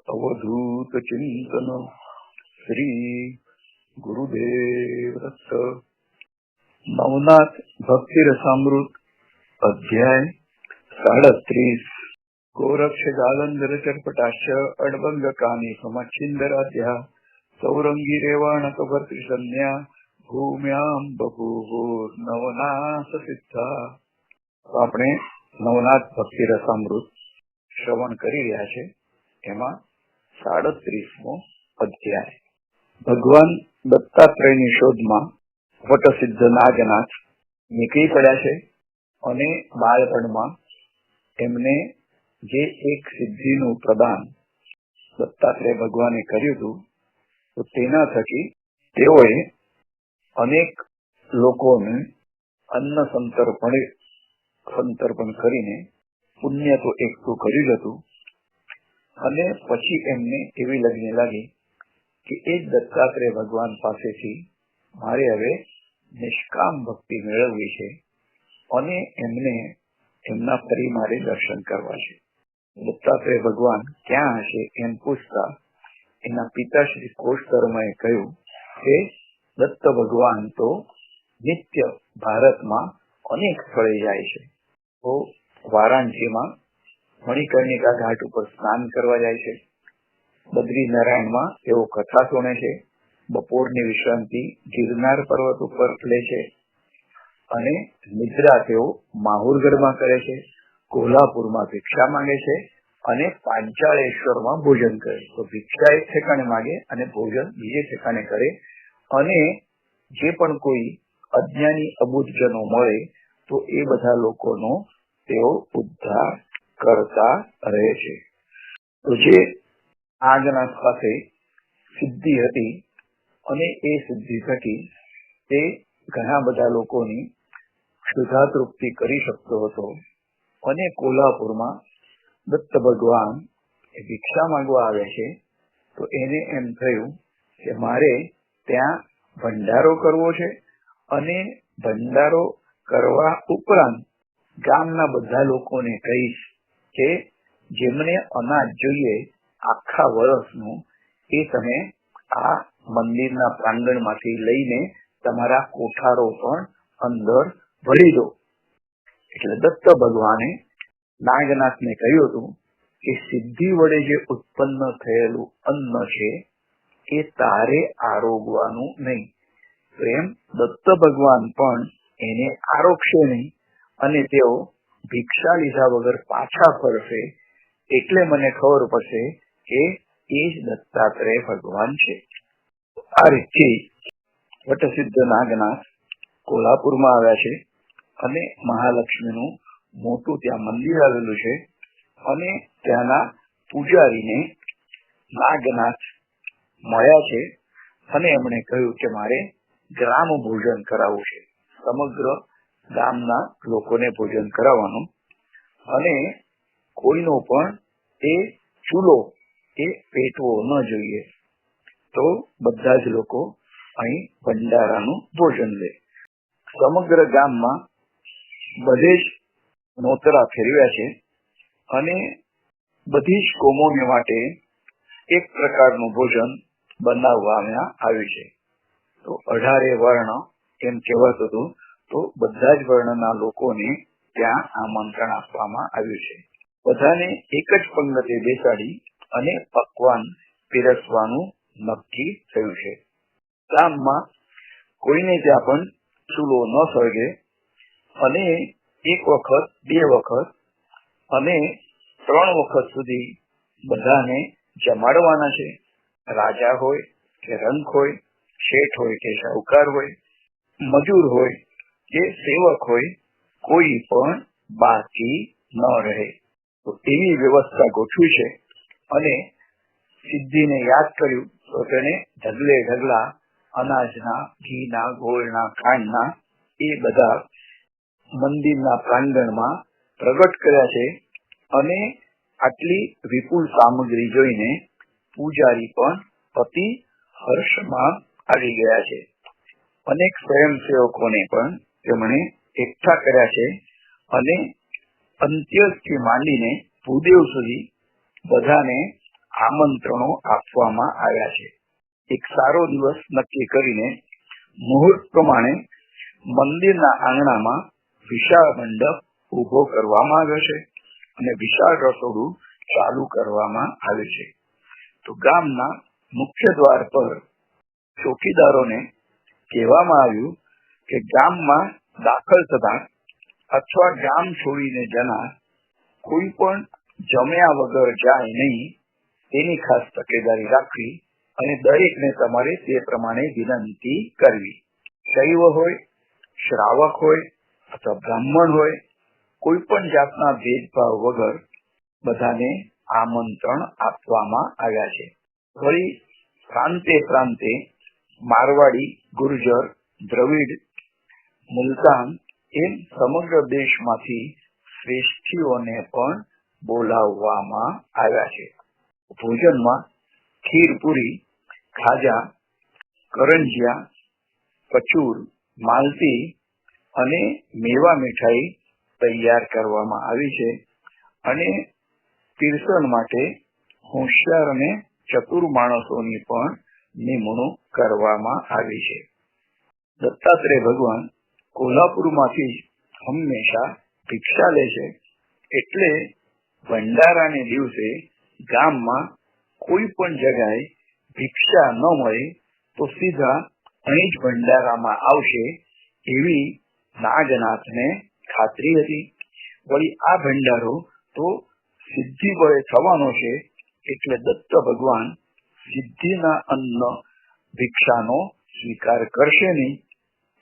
अवधूत चिंतन श्री गुरुदेव दत्त। नवनाथ भक्ति रसामृत अध्याय 37। गोरक्ष जालंधर चरपटाश्य अडबंग कानी समच्छिंदराध्या सौरंगी रेवाण कभर्तृसन्या भूम्याम बभूवुर नवनाथ सिद्धा। આપણે નવનાથ ભક્તિ રસામૃત શ્રવણ કરી રહ્યા છે। એમાં 37મો અધ્યાય। ભગવાન દત્તાત્રેયની શોધમાં વટસિદ્ધ નાગનાથ નીકળી પડ્યા છે અને બાળપણમાં એમને જે એક સિદ્ધિનું પ્રદાન દત્તાત્રેય ભગવાને કર્યું હતું તો તેના થકી તેઓએ અનેક લોકોને અન્ન સંતર્પણ કરીને પુણ્ય તો એકઠું કર્યું હતું અને પછી એમને એવી લગ્ન લાગી કે એ દત્તાત્રેય ભગવાન પાસેથી મારે હવે નિષ્કામ ભક્તિ મેળવવી છે અને એમને એમના ફરી મારે દર્શન કરવા છે। દત્તાત્રેય ભગવાન ક્યાં હશે એમ પૂછતા એના પિતા શ્રી કોષધર્મએ કહ્યું કે દત્ત ભગવાન તો નિત્ય ભારતમાં અનેક સ્થળે જાય છે। તો વારાણસીમાં મણિકર્ણિકા ઘાટ ઉપર સ્નાન કરવા જાય છે, બદ્રીનારાયણમાં તેઓ કથા સુણે છે, બપોરની વિશ્રાંતિ ગિરનાર પર્વત ઉપર લે છે અને નિદ્રા તેઓ માહુરગઢમાં કરે છે, કોલ્હાપુરમાં ભિક્ષા માંગે છે અને પાંચાળેશ્વરમાં ભોજન કરે। તો ભિક્ષા એક ઠેકાણે માંગે અને ભોજન બીજે ઠેકાણે કરે અને જે પણ કોઈ અજ્ઞાની અબુદ્ધજનો મળે તો એ બધા લોકોનો તેઓ ઉદ્ધાર કરતા રહે છે। તો જે નાગનાથ પાસે સિદ્ધિ હતી અને એ સિદ્ધિ થકી તે ઘણા બધા લોકોની ક્ષુધા-તૃપ્તિ કરી શકતો હતો અને કોલ્હાપુરમાં દત્ત ભગવાન ભિક્ષા માંગવા આવે છે તો એને એમ થયું કે મારે ત્યાં ભંડારો કરવો છે અને ભંડારો કરવા ઉપરાંત ગામના બધા લોકોને કહીશ કે જેમને અનાજ જોઈએ આખા વર્ષનું એ તમે આ મંદિરના પ્રાંગણમાંથી લઈને તમારા કોઠારો પણ અંદર ભરી દો। એટલે દત્ત ભગવાને નાગનાથને કહ્યું હતું કે સિદ્ધિ વડે જે ઉત્પન્ન થયેલું અન્ન છે એ તારે આરોગવાનું નહીં। તો એમ દત્ત ભગવાન પણ એને આરોગશે નહીં અને તેઓ ભિક્ષા લીધા વગર પાછા ફરશે એટલે મને ખબર પડશે કે એ જ દત્તાત્રેય ભગવાન છે। આ રીતથી વટસિદ્ધ નાગનાથ કોલ્હાપુરમાં આવ્યા છે અને મહાલક્ષ્મીનું મોટું ત્યાં મંદિર આવેલું છે અને ત્યાંના પૂજારીને નાગનાથ મળ્યા છે અને એમણે કહ્યું કે મારે ગ્રામ ભોજન કરાવવું છે, સમગ્ર ગામના લોકોને ભોજન કરાવવાનું અને કોઈનો પણ એ ચૂલો એ પેટવો ન જોઈએ। તો બધા જ લોકો અહીં ભંડારાનું ભોજન લે। સમગ્ર ગામમાં બધે જ નોતરા ફેરવ્યા છે અને બધી જ કોમોને માટે એક પ્રકારનું ભોજન બનાવવામાં આવ્યું છે। તો 18 વર્ણ એમ કહેવાતું હતું તો બધા જ વર્ણના લોકોને ત્યાં આમંત્રણ આપવામાં આવ્યું છે। બધાને એક જ પંગતે બેસાડી અને પકવાન પીરસવાનું નક્કી થયું છે। ગામમાં કોઈને ત્યાં પણ ચૂલો ન સળગે અને એક વખત, 2 વખત અને 3 વખત સુધી બધાને જમાડવાના છે। રાજા હોય કે રંક હોય, શેઠ હોય કે શાહુકાર હોય, મજૂર હોય કે સેવક હોય, કોઈ પણ બાકી ન રહે। તો એવી વ્યવસ્થા ગોઠવી છે અને સિદ્ધિને યાદ કર્યું તો તેને ઢગલે ઢગલા અનાજના, ઘીના, ગોળના, ખાંડના એ બધા મંદિરના પ્રાંગણમાં પ્રગટ કર્યા છે અને આટલી વિપુલ સામગ્રી જોઈને પૂજારી પણ અતિ હર્ષમાં આવી ગયા છે। અનેક સ્વયંસેવકોને પણ તેમણે એકઠા કર્યા છે અને અંત્યથી માંડીને ભૂદેવ સુધી બધાને આમંત્રણો આપવામાં આવ્યા છે. એક સારો દિવસ નક્કી કરીને મુહૂર્ત પ્રમાણે મંદિરના આંગણામાં વિશાળ મંડપ ઉભો કરવામાં આવ્યો છે અને વિશાળ રસોડું ચાલુ કરવામાં આવ્યું છે. તો ગામના મુખ્ય દ્વાર પર ચોકીદારોને કહેવામાં આવ્યું કે ગામમાં દાખલ થતા અથવા ગામ છોડીને જનાર કોઈ પણ જમ્યા વગર જાય નહીં, તેની ખાસ તકેદારી રાખવી અને દરેકને તમારે તે પ્રમાણે વિનંતી કરવી. શૈવ હોય, શ્રાવક હોય અથવા બ્રાહ્મણ હોય, કોઈ પણ જાતના ભેદભાવ વગર બધાને આમંત્રણ આપવામાં આવ્યા છે. વળી પ્રાંતે પ્રાંતે મારવાડી, ગુર્જર, દ્રવિડ, મુલતાન એમ સમગ્ર દેશમાંથી શ્રેષ્ઠીઓને પણ બોલાવવામાં આવ્યા છે. ભોજનમાં ખીરપુરી, ખાજા, કરંજિયા, કચુર, માલતી અને મેવા મીઠાઈ તૈયાર કરવામાં આવી છે અને પીરસણ માટે હોશિયાર અને ચતુર માણસોની પણ નિમણૂક કરવામાં આવી છે. દત્તાત્રેય ભગવાન કોલ્હાપુરમાંથી જ હંમેશા ભિક્ષા લે છે, એટલે ભંડારાને દિવસે ગામમાં કોઈ પણ જગ્યાએ ભિક્ષા ન મળે તો સીધા અહીં જ ભંડારામાં આવશે એવી નાગનાથને ખાતરી હતી. વળી આ ભંડારો તો સિદ્ધિ વડે થવાનો છે, એટલે દત્ત ભગવાન સિદ્ધિના અન્ન ભિક્ષાનો સ્વીકાર કરશે નહીં,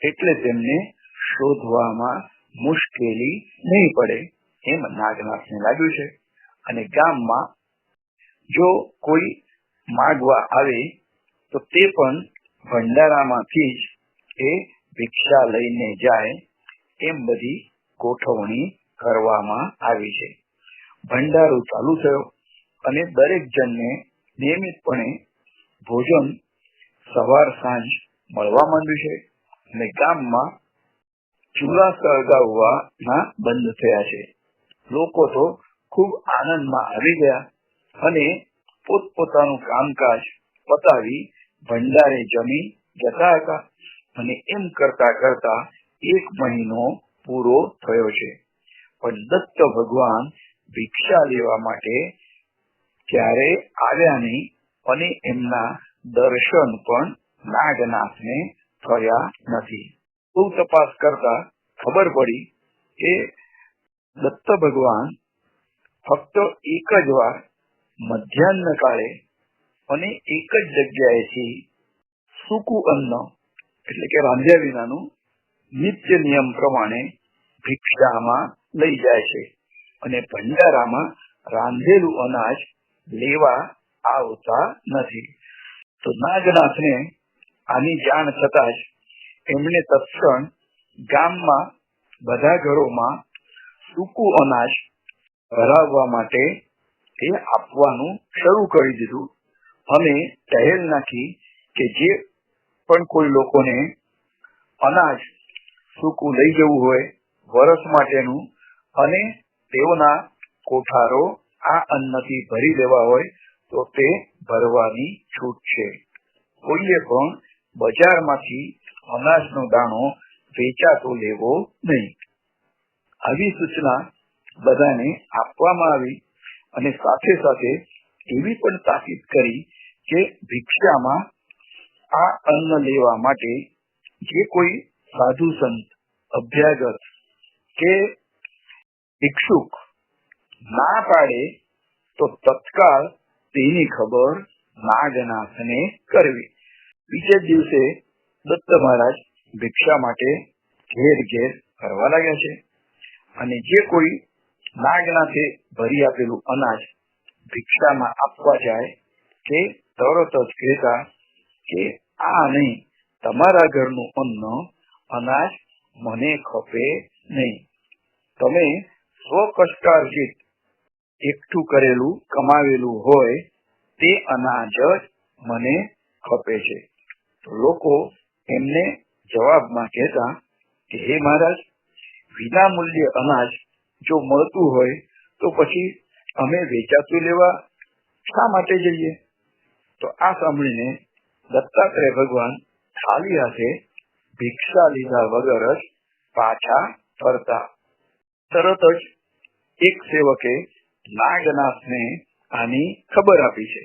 એટલે તેમને શોધવામાં મુશ્કેલી નહીં પડે એમ નાગનાથને લાગ્યું છે. અને ગામમાં જો કોઈ માગવા આવે તો તે પણ ભંડારામાંથી જ એ ભિક્ષા લઈને જાય એમ બધી ગોઠવણી કરવામાં આવી છે. ભંડારો ચાલુ થયો અને દરેક જણને નિયમિતપણે ભોજન સવાર સાંજ મળવા માંડ્યું છે અને ગામમાં ચૂલા સળગાવવાના બંધ થયા છે. લોકો તો ખૂબ આનંદમાં આવી ગયા અને પોતપોતાનું કામકાજ પતાવી ભંડારે જમી જતા હતા અને એમ કરતા કરતા 1 મહિનો પૂરો થયો છે. પણ દત્ત ભગવાન ભિક્ષા લેવા માટે ક્યારે આવ્યા નહીં અને એમના દર્શન પણ નાગનાથને થયા નથી. બહુ તપાસ કરતા ખબર પડી કે દત્ત ભગવાન ફક્ત એક જ વાર મધ્યાહ્ન કાળે અને એક જ જગ્યાએથી સૂકું અન્ન એટલે કે રાંધ્યા વિનાનું નિત્ય નિયમ પ્રમાણે ભિક્ષામાં લઈ જાય છે અને ભંડારામાં રાંધેલું અનાજ લેવા આવતા નથી. તો નાગનાથને આની જાણ થતા જ એમણે તત્ક્ષણ ગામમાં બધા ઘરોમાં સૂકું અનાજ ભરાવવા માટે એ આપવાનું શરૂ કરી દીધું અને પહેલ નાખી કે જે પણ કોઈ લોકોને અનાજ સૂકું લઈ જવું હોય વરસ માટેનું અને તેઓના કોઠારો આ અન્નથી ભરી દેવા હોય તો તે ભરવાની છૂટ છે. કોઈએ પણ બજારમાંથી અનાજનો દાણો વેચાતો લેવો નહીં. આવી સૂચના બધાને આપવામાં આવી અને સાથે સાથે એવી પણ તાકીદ કરી કે ભિક્ષામાં આ અન્ન લેવા માટે જે કોઈ સાધુ સંત, અભ્યાગત કે ભિક્ષુક ના પાડે તો તત્કાળ તેની ખબર નાગનાથને કરવી. બીજે દિવસે દત્ત મહારાજ ભિક્ષા માટે ઘેર ઘેર ફરવા લાગ્યા છે અને જે કોઈ નાગનાથે ભરી આપેલું અનાજ ભિક્ષામાં આપવા જાય કે તરત જ કહેતા કે આ નહીં, તમારા ઘરનું અનાજ મને ખપે નહીં. તમે સ્વકષ્ટાર્જિત એકઠું કરેલું કમાવેલું હોય તે અનાજ જ મને ખપે છે. તો લોકો એમને જવાબમાં કહેતા કે હે મહારાજ, વિના મૂલ્યે અનાજ જો મળતું હોય તો પછી અમે વેચાતું લેવા શા માટે જઈએ? તો આ સાંભળીને દત્તાત્રેય ભગવાન ખાલી હાથે ભિક્ષા લીધા વગર જ પાછા ફરતા. તરત જ એક સેવકે નાગનાથને આની ખબર આપી છે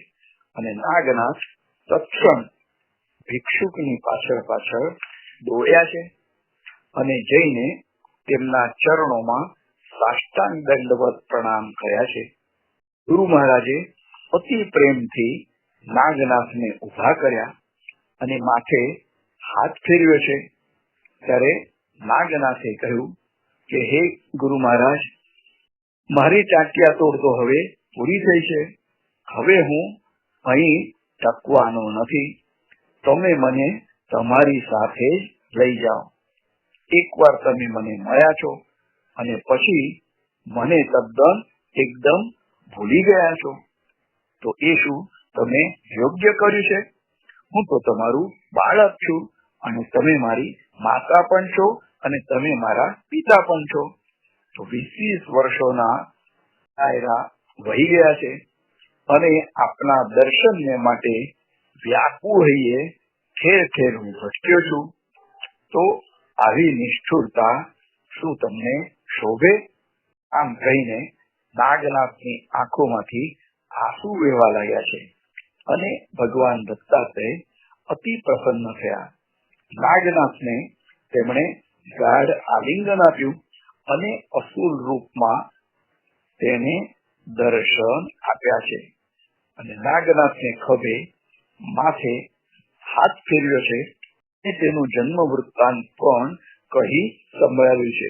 અને નાગનાથ તત્ક્ષણ ભિક્ષુકની પાછળ પાછળ દોડ્યા છે અને જઈને તેમના ચરણોમાં સાષ્ટાંગ દંડવત પ્રણામ કર્યા છે. ગુરુ મહારાજે અતિ પ્રેમથી નાગનાથને ઉભા કર્યા અને માથે હાથ ફેરવ્યો છે. ત્યારે નાગનાથે કહ્યું કે હે ગુરુ મહારાજ, મારી ટાંટિયા તોડ તો હવે પૂરી થઈ છે. હવે હું અહીં ટકવાનો નથી. તમે મને તમારી સાથે જ લઈ જાઓ. એકવાર તમે મને મળ્યા છો અને પછી મને તદ્દન એકદમ ભૂલી ગયા છો. તો એ શું તમે યોગ્ય કર્યું છે? હું તો તમારું બાળક છું અને તમે મારી માતા પણ છો અને તમે મારા પિતા પણ છો. તો 20 વર્ષોના દાયરા વહી ગયા છે અને આપના દર્શનને માટે વ્યાકુળ રહીએ ઠેર ઠેર હું ભટક્યો છું. તો આવી નિષ્ઠુરતા શું તમને શોભે? આમ કહીને નાગનાથની આંખોમાંથી આંસુ વહેવા લાગ્યા છે અને ભગવાન દત્તાત્રેય અતિ પ્રસન્ન થયા. નાગનાથને તેમણે ગાઢ આલિંગન આપ્યું અને અસુર રૂપમાં તેને દર્શન આપ્યા છે અને નાગનાથને ખભે માથે હાથ ફેરવ્યો છે અને તેનું જન્મ વૃત્તાંત પણ કહી સંભળાવ્યું છે.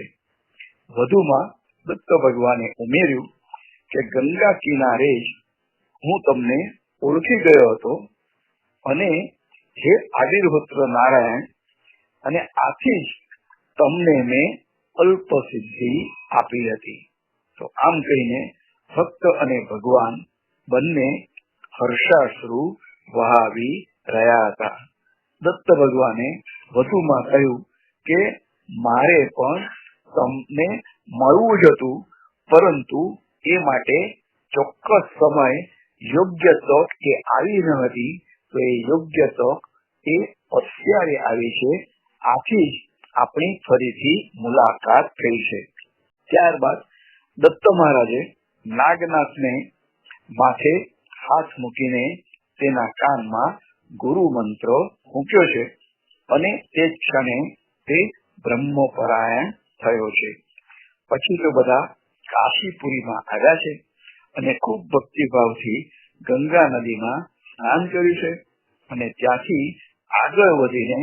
વધુમાં દત્ત ભગવાને ઉમેર્યું કે ગંગા કિનારે જ હું તમને ઓળખી ગયો હતો અને હે આદિર્હોત્ર નારાયણ, અને આથી જ તમને મેં અલ્પ સિદ્ધિ આપી હતી. તો આમ કહીને ભક્ત અને ભગવાન બંને હર્ષાશ્રુ વહાવી રહ્યા હતા. દત્ત ભગવાને વધુમાં કહ્યું કે મારે પણ તમને મળવું જ હતું, પરંતુ એ માટે ચોક્કસ સમય યોગ્ય તક એ આવી ન હતી. તો એ યોગ્ય તક એ અત્યારે આવી છે. આથી જ આપણી ફરીથી મુલાકાત થઈ છે. ત્યારબાદ દત્ત મહારાજે નાગનાથને માથે હાથ મૂકીને તેના કાનમાં ગુરુ મંત્ર મૂક્યો છે અને તે જ ક્ષણે તે બ્રહ્મપરાયણ થયો છે. પછી તો બધા કાશીપુરીમાં આવ્યા છે અને ખૂબ ભક્તિભાવથી ગંગા નદીમાં સ્નાન કર્યું છે અને ત્યાંથી આગળ વધીને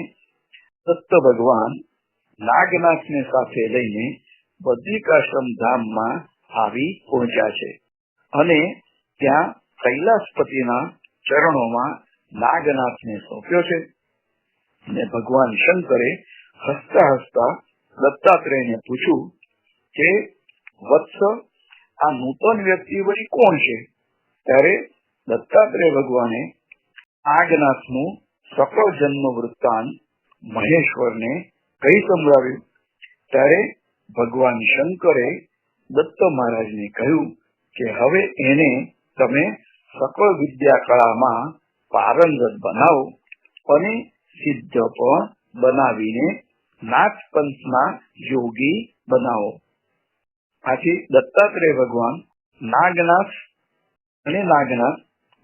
દત્ત ભગવાન નાગનાથને સાથે લઈને બદ્રિકાશ્રમ ધામમાં આવી પહોંચ્યા છે અને ત્યાં કૈલાસપતિના ચરણોમાં નાગનાથને સોંપ્યો છે. અને ભગવાન શંકરે હસતા હસતા દત્તાત્રેયને પૂછ્યું કે વત્સ, આ નૂતન વ્યક્તિ વળી કોણ છે? ત્યારે દત્તાત્રેય ભગવાને નાગનાથનું સકળ જન્મ વૃત્તાંત મહેશ્વરને કહી સંભળાવ્યું. ત્યારે ભગવાન શંકરે દત્ત મહારાજને કહ્યું કે હવે એને તમે સકળ વિદ્યા કળામાં પારંગત બનાવો અને સિદ્ધ પણ બનાવીને નાથ પંથના યોગી બનાવો. આથી દત્તાત્રેય ભગવાન નાગનાથ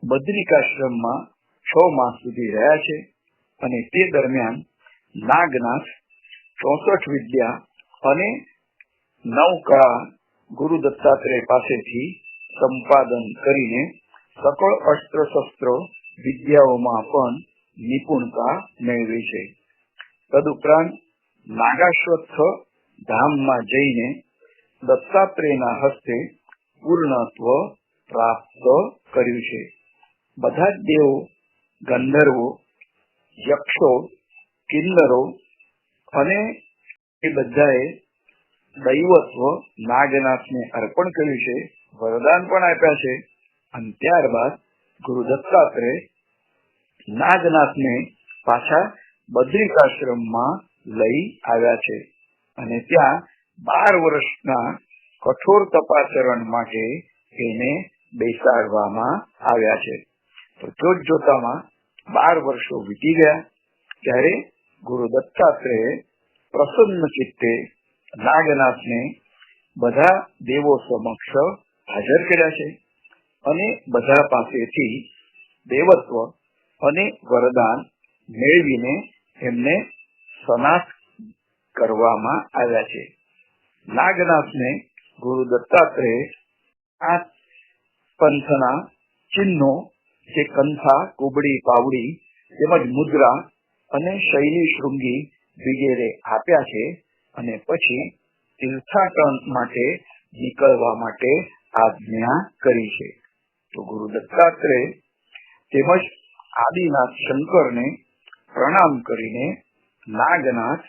બદ્રિકાશ્રમમાં 6 માસ સુધી રહ્યા છે અને તે દરમિયાન નાગનાથ 64 વિદ્યા અને 9 કળા ગુરુ દત્તાત્રેય પાસેથી સંપાદન કરીને સકળ અસ્ત્ર શસ્ત્ર વિદ્યાઓમાં પણ નિપુણતા મેળવી છે. તદુપરાંત નાગાશ્વત્થ ધામમાં જઈને દત્તાત્રેયના હસ્તે પૂર્ણત્વ પ્રાપ્ત કર્યું છે. બધા જ દેવો, ગંધર્વો, યક્ષો, કિન્નરો અને એ બધાએ દૈવત્વ નાગનાથને અર્પણ કર્યું છે, વરદાન પણ આપ્યા છે. અને ત્યારબાદ ગુરુ દત્તાત્રેય નાગનાથને પાછા બદ્રિકાશ્રમમાં લઈ આવ્યા છે અને ત્યાં 12 વર્ષના કઠોર તપાચરણ માટે એને બેસાડવામાં આવ્યા છે. તો જોત જોતામાં 12 વર્ષો વીતી ગયા. ત્યારે ગુરુ દત્તાત્રેય પ્રસન્ન ચિત્તે નાગનાથને બધા દેવો સમક્ષ હાજર કર્યા છે અને બધા પાસેથી દેવત્વ અને વરદાન મેળવીને એમને સનાથ કરવામાં આવ્યા છે. નાગનાથને ગુરુ દત્તાત્રેય આ પંથના ચિહ્નો જે કંથા, કુબડી, પાવડી તેમજ મુદ્રા અને શૈલી શૃંગી વગેરે આપ્યા છે અને પછી તીર્થાટન માટે નીકળવા માટે આજ્ઞા કરી છે. તો ગુરુ દત્તાત્રેય તેમજ આદિનાથ શંકરને પ્રણામ કરીને નાગનાથ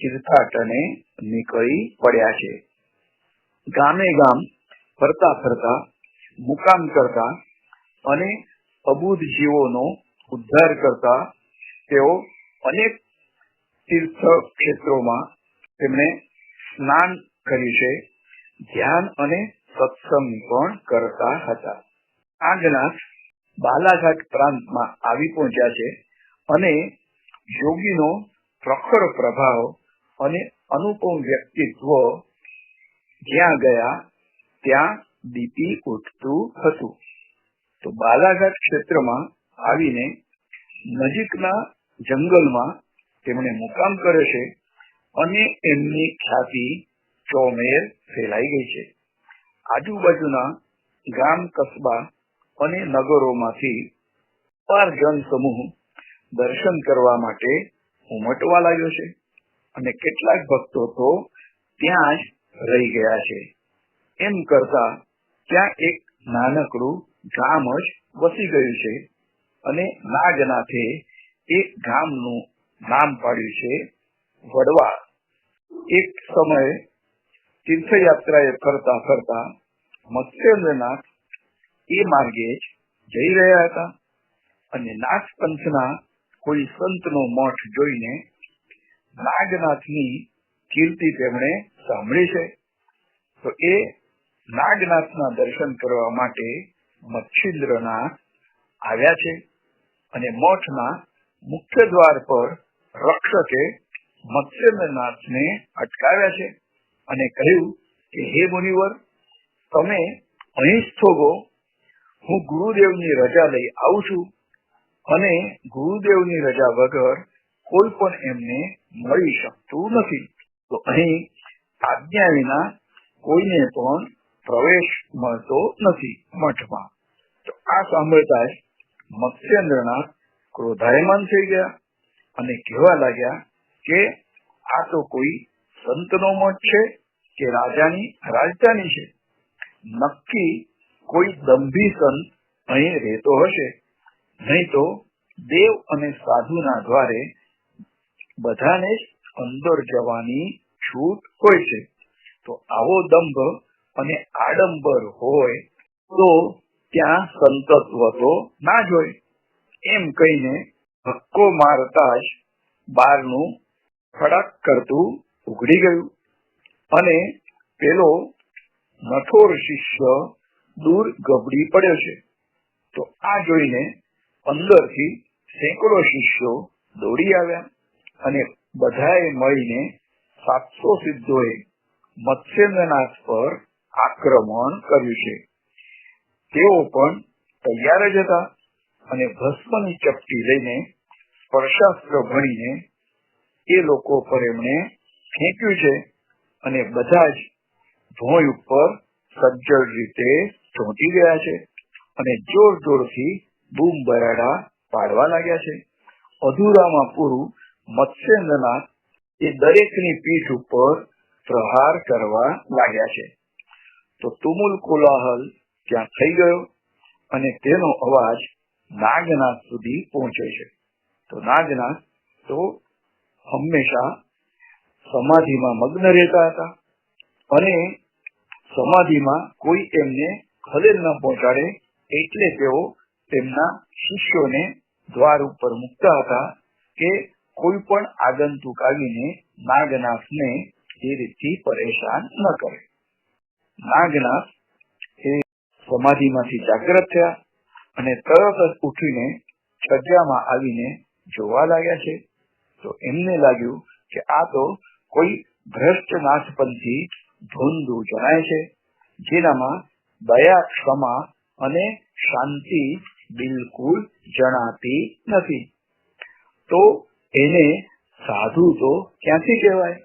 તીર્થાટને નીકળી પડ્યા છે. ગામે ગામ ફરતા ફરતા મુકામ કરતા અને અબુધ જીવોનો ઉદ્ધાર કરતા તેઓ અનેક તીર્થ ક્ષેત્રોમાં તેમણે સ્નાન કર્યું છે, ધ્યાન અને સત્સંગ પણ કરતા હતા. નાગનાથ બાલાઘાટ પ્રાંતમાં આવી પહોંચ્યા છે અને યોગીનો પ્રખર પ્રભાવ અને અનુપમ વ્યક્તિત્વ જ્યાં ગયા ત્યાં દીપી ઉઠતું હતું. તો બાલાઘાટ ક્ષેત્રમાં આવીને નજીકના જંગલમાં તેમણે મુકામ કર્યો છે અને એમની ખ્યાતિ ચોમેર ફેલાઈ ગઈ છે. આજુબાજુના ગામ, કસ્બા અને નગરોમાંથી અપાર જન સમૂહ દર્શન કરવા માટે ઉમટવા લાગ્યો છે અને કેટલાક ભક્તો તો ત્યાં જ રહી ગયા છે. એમ કરતા ત્યાં એક નાનકડું ગામ જ વસી ગયું છે અને નાગનાથે એક ગામનું નામ પાડ્યું છે વડવા. એક સમયે તીર્થયાત્રાએ ફરતા ફરતા મત્સ્યેન્દ્રનાથ એ માર્ગે જ જઈ રહ્યા હતા અને નાથ પંથના કોઈ સંતનો મઠ જોઈને નાગનાથની કીર્તિ તેમણે સાંભળી છે. તો એ નાગનાથના દર્શન કરવા માટે મત્સ્યેન્દ્રનાથ આવ્યા છે અને મઠના મુખ્ય દ્વાર પર રક્ષકે મત્સ્યેન્દ્રનાથને અટકાવ્યા છે અને કહ્યું કે હે મુનિવર, તમે અહીં જ થોગો, હું ગુરુદેવની રજા લઈ આવું છું અને ગુરુદેવની રજા વગર કોઈ પણ એમને મળી શકતું નથી. તો અહીં આજ્ઞા વિના કોઈને પણ પ્રવેશ મળતો નથી મઠમાં. તો આ સાંભળતા જ મત્સ્યેન્દ્રનાથ ક્રોધાયમાન થઈ ગયા અને કહેવા લાગ્યા કે આ તો કોઈ સંતનો મઠ છે કે રાજાની રાજધાની છે. નક્કી કોઈ દંભી સંત અહીં રહેતો હશે, નહીં તો દેવ અને સાધુના દ્વારે બધાને જ અંદર જવાની છૂટ હોય છે. તો આવો દંભ અને આડંબર હોય તો ત્યાં સંતત્વ તો ના જ હોય. એમ કહીને ધક્કો મારતા જ બારનું ખડક કરતું ઉઘડી ગયું અને પેલો નઠોર શિષ્ય દૂર ગબડી પડ્યો છે. તો આ જોઈને અંદરથી સેંકડો શિષ્યો દોડી આવ્યા અને બધાએ મળીને 700 સિદ્ધોએ મત્સ્યેન્દ્રનાથ પર આક્રમણ કર્યું છે. તેઓ પણ તૈયાર જ હતા અને ભસ્મની ચપટી લઈને સ્પર્શાસ્ત્ર ભણીને એ લોકો પર એમણે ફેંક્યું છે અને બધા જ ભોંય ઉપર સજ્જડ રીતે ચોંટી ગયા છે અને જોર જોરથી બૂમ બરાડા પાડવા લાગ્યા છે. અધૂરામાં પૂરું મત્સ્યેન્દ્રનાથ એ દરેકની પીઠ ઉપર પ્રહાર કરવા લાગ્યા છે. તો તુમુલ કોલાહલ ત્યાં થઈ ગયો અને તેનો અવાજ નાગનાથ સુધી પહોંચે છે. તો નાગનાથ તો હંમેશા સમાધિમાં મગ્ન રહેતા હતા અને સમાધિમાં કોઈ એમને ખલેલ ન પહોંચાડે એટલે તેઓ તેમના શિષ્યોને દ્વાર ઉપર મૂકતા હતા કે કોઈ પણ આગંતુક આવીને નાગનાથને એ રીતથી પરેશાન ન કરે. નાગનાથ એ સમાધિમાંથી જાગ્રત થયા અને તરત જ ઉઠીને છજ્જામાં આવીને જોવા લાગ્યા છે. તો એમને લાગ્યું કે આ તો કોઈ ભ્રષ્ટ નાથપંથી ધોંધુ જણાય છે, જેનામાં દયા, ક્ષમા અને શાંતિ બિલકુલ જણાતી નથી. તો એને સાધુ તો ક્યાંથી કહેવાય?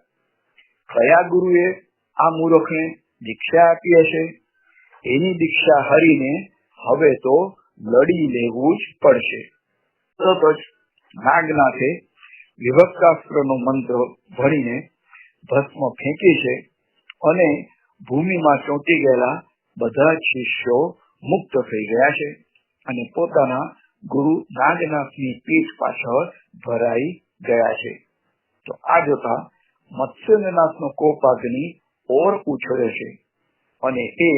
કયા ગુરુએ આ મૂર્ખને દીક્ષા આપી હશે? એની દીક્ષા હરીને હવે તો લડી લેવું જ પડશે. તરત જ નાગનાથે વિભક્તાસ્ત્રનો મંત્ર ભણીને ભસ્મ ફેંકી છે અને ભૂમિમાં ચોંટી ગયેલા બધા જ શિષ્યો મુક્ત થઈ ગયા છે અને પોતાના ગુરુ નાગનાથની પીઠ પાછળ ભરાઈ ગયા છે. તો આ જોતા મત્સ્યેન્દ્રનાથનો કોપાગ્નિ ઓર ઉછળ્યો છે અને એ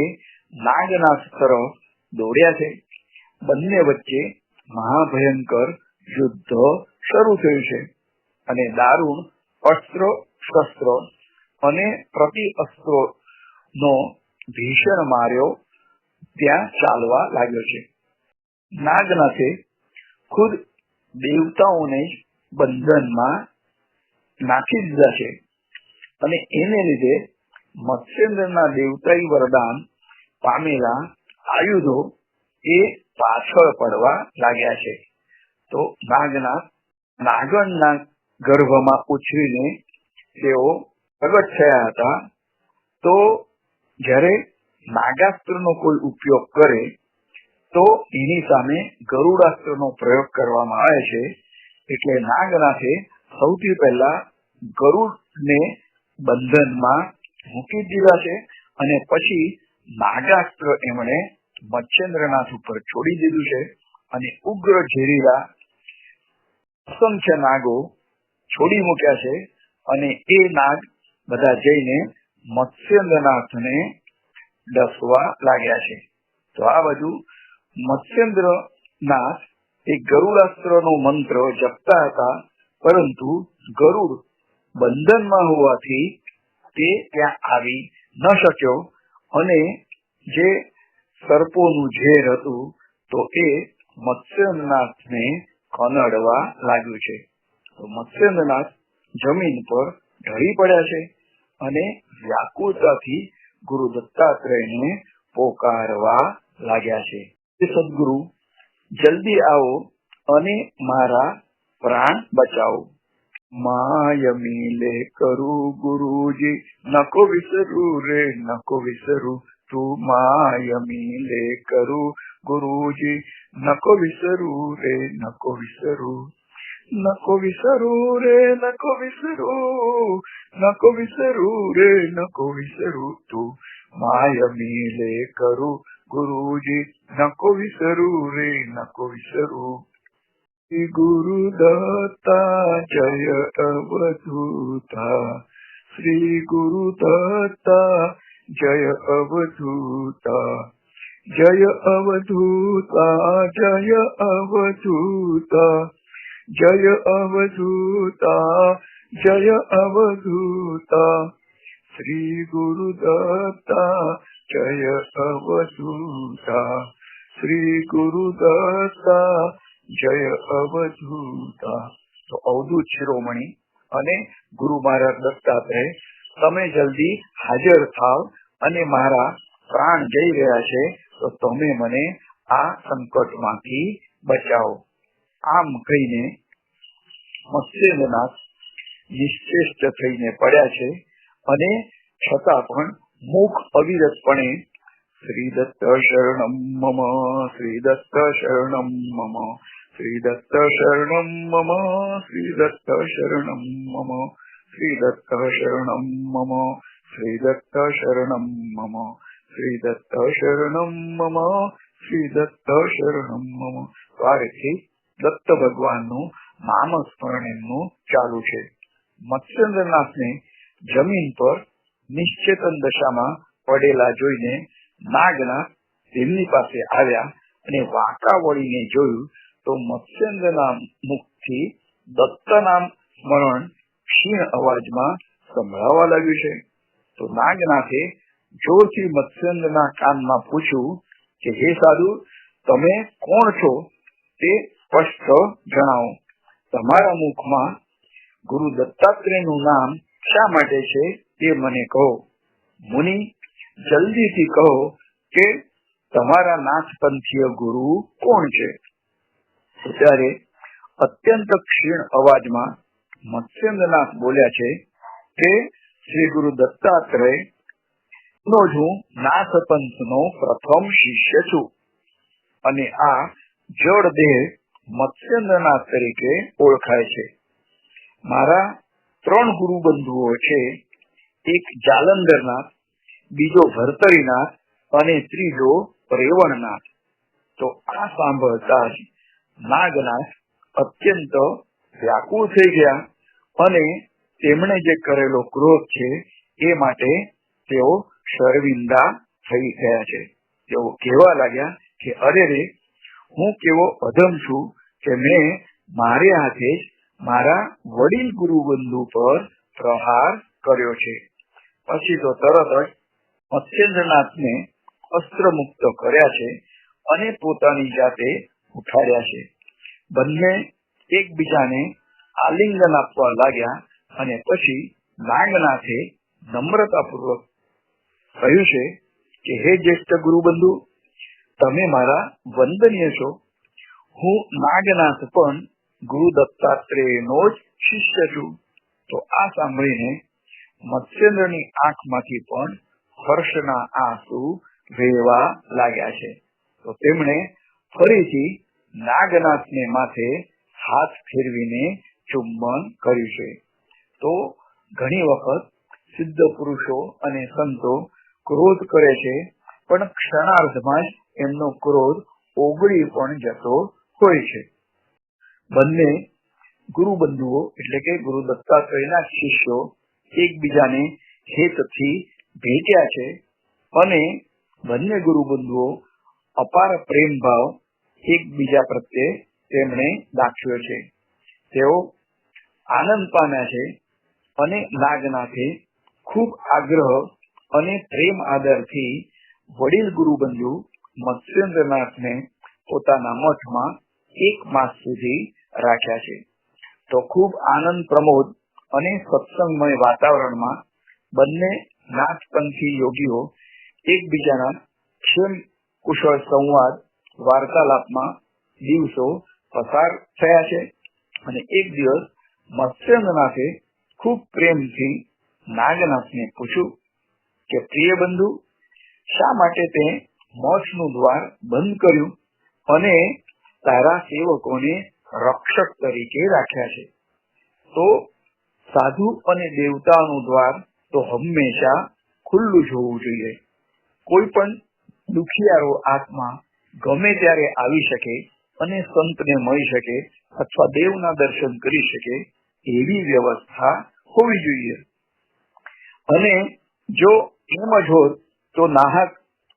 નાગનાથ તરફ દોડ્યા છે. બંને વચ્ચે મહાભયંકર યુદ્ધ શરૂ થયું છે અને દારૂણ અસ્ત્ર શસ્ત્ર અને પ્રતિ અસ્ત્રો નો ભીષણ માર્યો ત્યાં ચાલવા લાગ્યો છે. નાગનાથે ખુદ દેવતાઓને જ બંધનમાં નાખી દીધા છે અને એને લીધે મત્સ્યેન્દ્રના દેવતાઈ વરદાન પામેલા આયુધો એ પાછળ પડવા લાગ્યા છે. તો નાગનાથ નાગણના ગર્ભમાં ઉછરીને તેઓ પ્રગટ થયા હતા. તો જ્યારે નાગાસ્ત્રનો કોઈ ઉપયોગ કરે તો એની સામે ગરુડાસ્ત્રનો પ્રયોગ કરવામાં આવે છે. એટલે નાગનાથે સૌથી પહેલા ગરુડને બંધનમાં મૂકી દીધા છે અને પછી નાગાસ્ત્ર એમણે મત્સ્યેન્દ્રનાથ ઉપર છોડી દીધું છે અને ઉગ્ર ઝેરીલા અસંખ્ય નાગો છોડી મૂક્યા છે અને એ નાગ બધા જઈને મત્સ્યેન્દ્રનાથને ડસવા લાગ્યા છે. તો આ બધું મત્સ્યેન્દ્રનાથ એ ગરુડાસ્ત્રનો મંત્ર જપતા હતા, પરંતુ ગરુડ બંધનમાં હોવાથી તે ત્યાં આવી ન શક્યો અને જે સર્પોનું ઝેર હતું તો એ મત્સ્યેન્દ્રનાથને કનડવા લાગ્યું છે. તો મત્સ્યેન્દ્રનાથ જમીન પર ઢળી પડ્યા છે અને વ્યાકુળતાથી ગુરુ દત્તાત્રેયને પોકારવા લાગ્યા છે. સદગુરુ, જલ્દી આવો અને મારા પ્રાણ બચાવો. માય મિલે કરું ગુરુજી, નકો વિસરું રે નકો વિસરું. તું માય મિલે કરું ગુરુજી, નકો વિસરું રે નકો વિસરું. નકો વિસરું રે નકો વિસરું, નકો વિસરું રે નકો વિસરું. તું માય મિલે કરું ગુરુજી, નકો વિસરું રે નકો વિસરું. શ્રી ગુરુ દત્તા જય અવધૂતા, શ્રી ગુરુ દત્તા જય અવધૂતા. જય અવધૂતા જય અવધૂતા, જય અવધૂતા જય અવધૂતા. શ્રી ગુરુ દત્તા જય અવધૂતા, શ્રી ગુરુ દત્તા જય અવધૂતા. તો અવધૂત શિરોમણી અને ગુરુ મહારાજ દત્તાત્રેય, તમે જલ્દી હાજર થાવ અને મારા પ્રાણ જઈ રહ્યા છે, તો તમે મને આ સંકટમાંથી બચાવો. આમ કહીને મત્સ્યેન્દ્રનાથ નિશ્ચેષ્ટ થઈને પડ્યા છે અને છતાં પણ મુખ અવિરતપણે શ્રી દત્ત શરણમ મમ, શ્રી દત્ત શરણમ મમ, શ્રી દત્ત શરણમ મમ, શ્રી દત્ત શરણમ મમ, શ્રી દત્ત શરણમ મમ, શ્રી દત્ત શરણમ મમ, શ્રી દત્ત શરણમ મમ, શ્રી દત્ત શરણમ મમ. તો આ રીતે દત્ત ભગવાનનું નામસ્મરણ એમનું ચાલુ છે. મત્સ્યેન્દ્રનાથને જમીન પર નિશ્ચેતન દશામાં પડેલા જોઈને નાગનાથ તેમની પાસે આવ્યા અને વાંકા વળીને જોયું તો મત્સ્યેન્દ્રના મુખથી દત્ત નામ સ્મરણ ક્ષીણ અવાજમાં સંભળાવા લાગ્યું છે. તો નાગનાથે જોરથી મત્સ્યેન્દ્રના કાનમાં પૂછ્યું કે હે સાધુ, તમે કોણ છો તે સ્પષ્ટ જણાવો. તમારા મુખમાં ગુરુ દત્તાત્રેયનું નામ શા માટે છે તે મને કહો. મુનિ, જલ્દીથી કહો કે તમારા નાથપંથીય ગુરુ કોણ છે. ત્યારે અત્યંત ક્ષીણ અવાજમાં મત્સ્યેન્દ્રનાથ બોલ્યા છે કે શ્રી ગુરુ દત્તાત્રેય નો જ હું નાથપંથનો પ્રથમ શિષ્ય છું અને આ જળ દેહ મત્સ્યેન્દ્રનાથ તરીકે ઓળખાય છે. મારા 3 ગુરુ બંધુઓ છે. એક જાલંધરનાથ, બીજો ભરતરીનાથ અને ત્રીજો રેવણનાથ. તો આ સાંભળતા જ નાગનાથ અત્યંત વ્યાકુળ થઈ ગયા અને તેમણે જે કરેલો ક્રોધ છે એ માટે તેઓ શર્મિંદા થઈ ગયા છે. તેઓ કહેવા લાગ્યા કે અરે રે, હું કેવો અધમ છું કે મેં મારે હાથે જ મારા વડીલ ગુરુબંધુ પર પ્રહાર કર્યો છે. પછી તો તરત જ મત્સ્યેન્દ્રનાથને અસ્ત્ર મુક્ત કર્યા છે અને પોતાની જાતે ઉઠાડ્યા છે. બંને એકબીજાને આલિંગન આપવા લાગ્યા અને પછી નાગનાથે નમ્રતાપૂર્વક કહ્યું છે કે હે જ્યેષ્ઠ ગુરુબંધુ, તમે મારા વંદનીય છો. હું નાગનાથ પણ ગુરુ દત્તાત્રેયનો જ શિષ્ય છું. તો આ સાંભળીને મત્સ્યેન્દ્રની આંખમાંથી પણ હર્ષના આંસુ વહેવા લાગ્યા છે. તો તેમણે ફરીથી નાગનાથને માથે હાથ ફેરવીને ચુંબન કર્યું છે. તો ઘણી વખત સિદ્ધ પુરુષો અને સંતો ક્રોધ કરે છે, પણ ક્ષણાર્ધમાં જ એમનો ક્રોધ ઓગળી પણ જતો હોય છે. બંને ગુરુબંધુઓ એટલે કે ગુરુ દત્તાત્રેયના શિષ્યો એકબીજાને હેતથી ભેટ્યા છે અને બંને ગુરુબંધુઓ અપાર પ્રેમ ભાવ એકબીજા પ્રત્યે તેમણે દાખવ્યો છે. તેઓ આનંદ પામ્યા છે અને નાગનાથે ખૂબ આગ્રહ અને પ્રેમ આદરથી વડીલ ગુરુબંધુ મત્સ્યેન્દ્રનાથને પોતાના મઠમાં 1 માસ સુધી રાખ્યા છે. તો ખૂબ આનંદ પ્રમોદ અને સત્સંગમય વાતાવરણમાં બંને નાથપંથી યોગીઓ એકબીજાના ક્ષેમ કુશળ સંવાદ વાર્તાલાપમાં દિવસો પસાર થયા છે. અને એક દિવસ મત્સ્યેન્દ્રનાથે ખૂબ પ્રેમથી નાગનાથને પૂછ્યું કે પ્રિય બંધુ, શા માટે તે મોક્ષનું દ્વાર બંધ કર્યું અને તારા સેવકોને રક્ષક તરીકે રાખ્યા છે? તો સાધુ અને દેવતાનું દ્વાર તો હંમેશા ખુલ્લું જ હોવું જોઈએ. કોઈ પણ દુખિયારો આત્મા ગમે ત્યારે આવી શકે અને સંતને મળી શકે અથવા દેવના દર્શન કરી શકે એવી વ્યવસ્થા હોવી જોઈએ. અને જો એમ જ હોત તો નાહક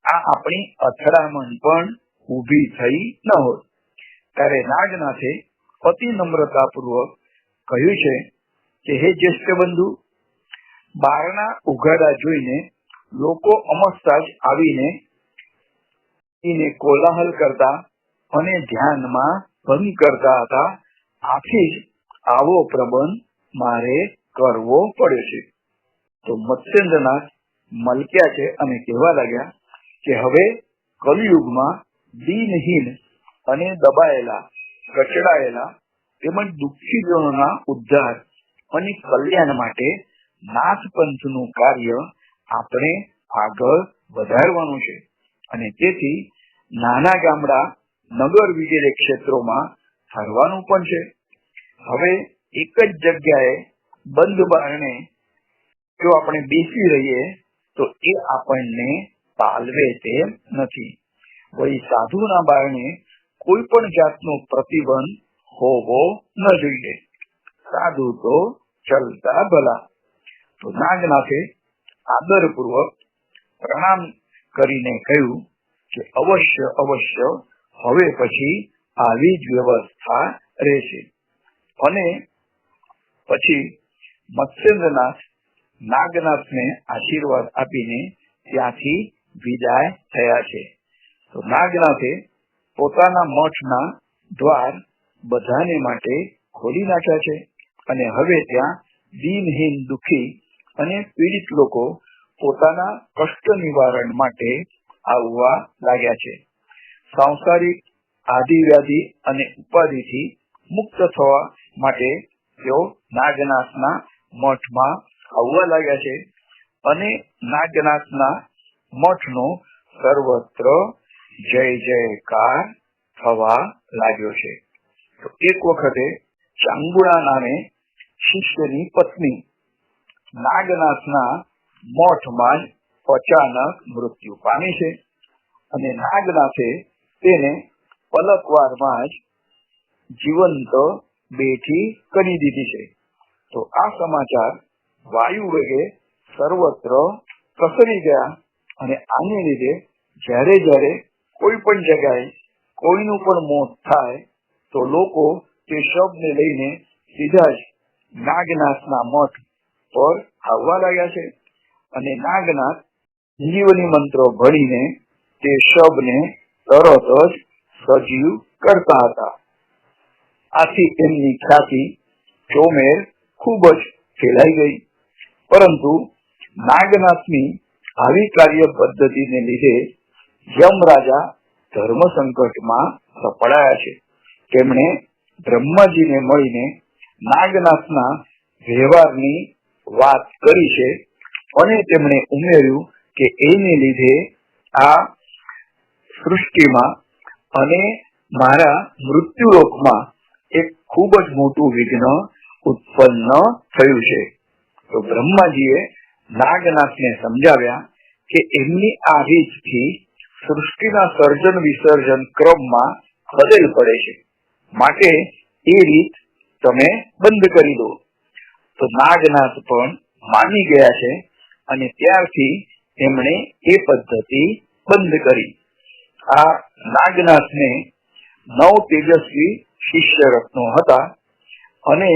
આ આપણી અથડામણ પણ ઊભી થઈ ન હોત. ત્યારે નાગનાથે અતિ નમ્રતાપૂર્વક કહ્યું છે કે હે જ્યેષ્ઠ બંધુ, બારણા ઉઘાડા જોઈને લોકો અમસ્તા જ આવીને કોલાહલ કરતા અને ધ્યાનમાં ભંગ કરતા હતા. આથી જ આવો પ્રબંધ મારે કરવો પડ્યો છે. તો મત્સ્યેન્દ્રનાથ મલક્યા છે અને કહેવા લાગ્યા કે હવે કલિયુગમાં દીનહીન અને દબાયેલા, કચડાયેલા તેમજ દુઃખીજનોના ઉદ્ધાર અને કલ્યાણ માટે નાથપંથનું કાર્ય આપણે આગળ વધારવાનું છે. અને તેથી નાના ગામડા, નગર વગેરે ક્ષેત્રોમાં ફરવાનું પણ છે. હવે એક જ જગ્યાએ બંધ બારણે જો આપણે બેસી રહીએ તો એ આપણને પાલવે તેમ નથી. વળી સાધુના બારણે કોઈ પણ જાતનો પ્રતિબંધ હોવો ન જોઈએ. સાધુ તો ચલતા ભલા. તો નાગનાથે આદરપૂર્વક પ્રણામ કરીને કહ્યું કે અવશ્ય અવશ્ય હવે પછી આવી જ વ્યવસ્થા રહેશે. અને પછી મત્સ્યેન્દ્રનાથ નાગનાથને આશીર્વાદ આપીને ત્યાંથી વિદાય થયા છે. તો નાગનાથે પોતાના મઠના દ્વાર બધાને માટે ખોલી નાખ્યા છે અને હવે ત્યાં દીનહીન, દુઃખી અને પીડિત લોકો પોતાના કષ્ટ નિવારણ માટે આવવા લાગ્યા છે. સાંસારિક આદિવ્યાધિ અને ઉપાધિથી મુક્ત થવા માટે તેઓ નાગનાથના મઠમાં આવવા લાગ્યા છે અને નાગનાથના મઠનો સર્વત્ર જય જયકાર થવા લાગ્યો છે. તો એક વખતે ચાંગુડા નામે શિષ્યની પત્ની નાગનાથના મઠમાં જ અચાનક મૃત્યુ પામી છે અને નાગનાથે તેને પલકવારમાં જ જીવંત બેઠી કરી દીધી છે. તો આ સમાચાર વાયુ વેગે સર્વત્ર પ્રસરી ગયા અને આને લીધે જ્યારે જ્યારે કોઈ પણ જગ્યાએ કોઈનું પણ મોત થાય તો લોકો તે શબને લઈને સીધા જ નાગનાથના મઠ પર આવવા લાગ્યા છે અને નાગનાથ જીવની મંત્રો ભણીને તે શબને તરત જ સજીવ કરતા હતા. આથી એમની ખ્યાતિ ચોમેર ખૂબ જ ફેલાઈ ગઈ. પરંતુ નાગનાથની આવી કાર્ય પદ્ધતિને લીધે યમરાજા ધર્મ સંકટમાં સપડાયા છે. તેમણે બ્રહ્માજીને મળીને નાગનાથના વ્યવહારની વાત કરી છે અને તેમણે ઉમેર્યું કે એને લીધે આ સૃષ્ટિમાં અને મારા મૃત્યુલોકમાં એક ખૂબ જ મોટું વિઘ્ન ઉત્પન્ન થયું છે. તો બ્રહ્માજીએ નાગનાથને સમજાવ્યા કે એમની આ રીતથી સૃષ્ટિના સર્જન વિસર્જન ક્રમમાં ખલેલ પડે છે, માટે એ રીત તમે બંધ કરી દો. તો નાગનાથ પણ માની ગયા છે અને ત્યારથી એમણે એ પદ્ધતિ બંધ કરી. આ નાગનાથને 9 તેજસ્વી શિષ્ય રત્નો હતા અને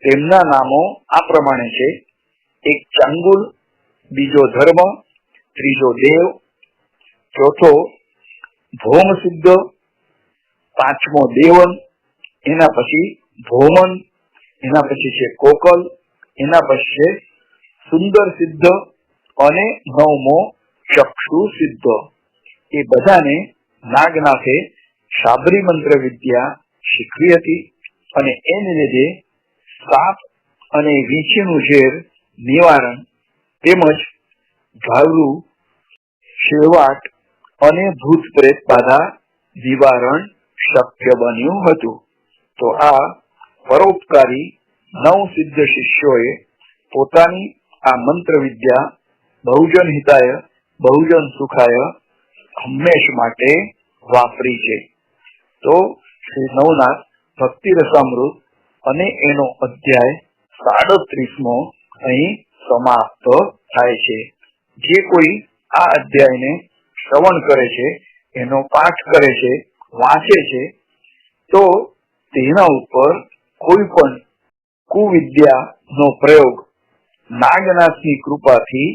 તેમના નામો આ પ્રમાણે છે: એક ચાંગુલ, બીજો ધર્મ, ત્રીજો દેવ, ચોથો ભૌમ સિદ્ધ, પાંચમો દેવન, એના પછી ભૌમન, એના પછી છે કોકલ, એના પછી છે સુંદર સિદ્ધ અને 9મો ચક્ષુ સિદ્ધ. એ બધાને નાગનાથે શાબરી મંત્ર વિદ્યા શીખવી હતી અને એને લીધે સાપ અને વીંછીનું ઝેર નિવારણ તેમજ ઘાવરું, શેવાટ અને ભૂત પ્રેત બાધા નિવારણ શક્ય બન્યું હતું. તો આ પરોપકારી 9 સિદ્ધ શિષ્યોએ પોતાની આ મંત્ર વિદ્યા બહુજન હિતાય બહુજન સુખાય હંમેશ માટે વાપરી છે. તો શ્રી નવનાથ ભક્તિ રસામૃત અને એનો અધ્યાય 37મો અહીં સમાપ્ત થાય છે. જે કોઈ આ અધ્યાયને શ્રવણ કરે છે, એનો પાઠ કરે છે, વાંચે છે, તો તેના ઉપર કોઈ પણ કુવિદ્યાનો પ્રયોગ નાગનાથની કૃપાથી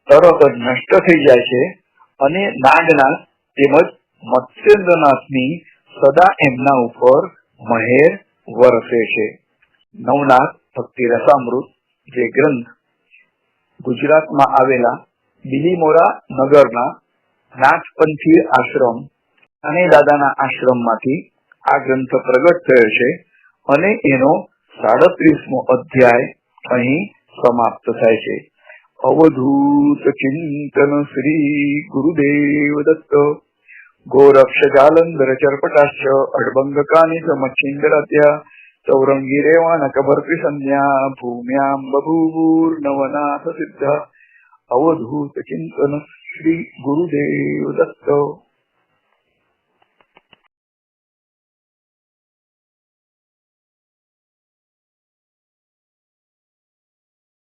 તરત જ નષ્ટ થઈ જાય છે અને નાગનાથ તેમજ મત્સ્યેન્દ્રનાથની સદા એમના ઉપર મહેર વરસે છે. નવનાથ ભક્તિ રસામૃત જે ગ્રંથ ગુજરાતમાં આવેલા બિલીમોરા નગરના નાથપંથી આશ્રમ અને દાદાના આશ્રમમાંથી આ ગ્રંથ પ્રગટ થયો છે અને એનો 37મો અધ્યાય અહીં સમાપ્ત થાય છે. અવધૂત ચિંતન શ્રી ગુરુદેવ દત્ત. ગોરક્ષ જાલંધર ચરપટાશ્ચ અડબંગ કાનિ સમચ્છિંદરાધ્યા ચૌરંગી રેવાન કબર્તિ સંધ્યા ભૂમ્યામ બભૂવુર્નવનાથ સિદ્ધ. અવધૂત ચિંતન શ્રી ગુરુદેવ દત્ત.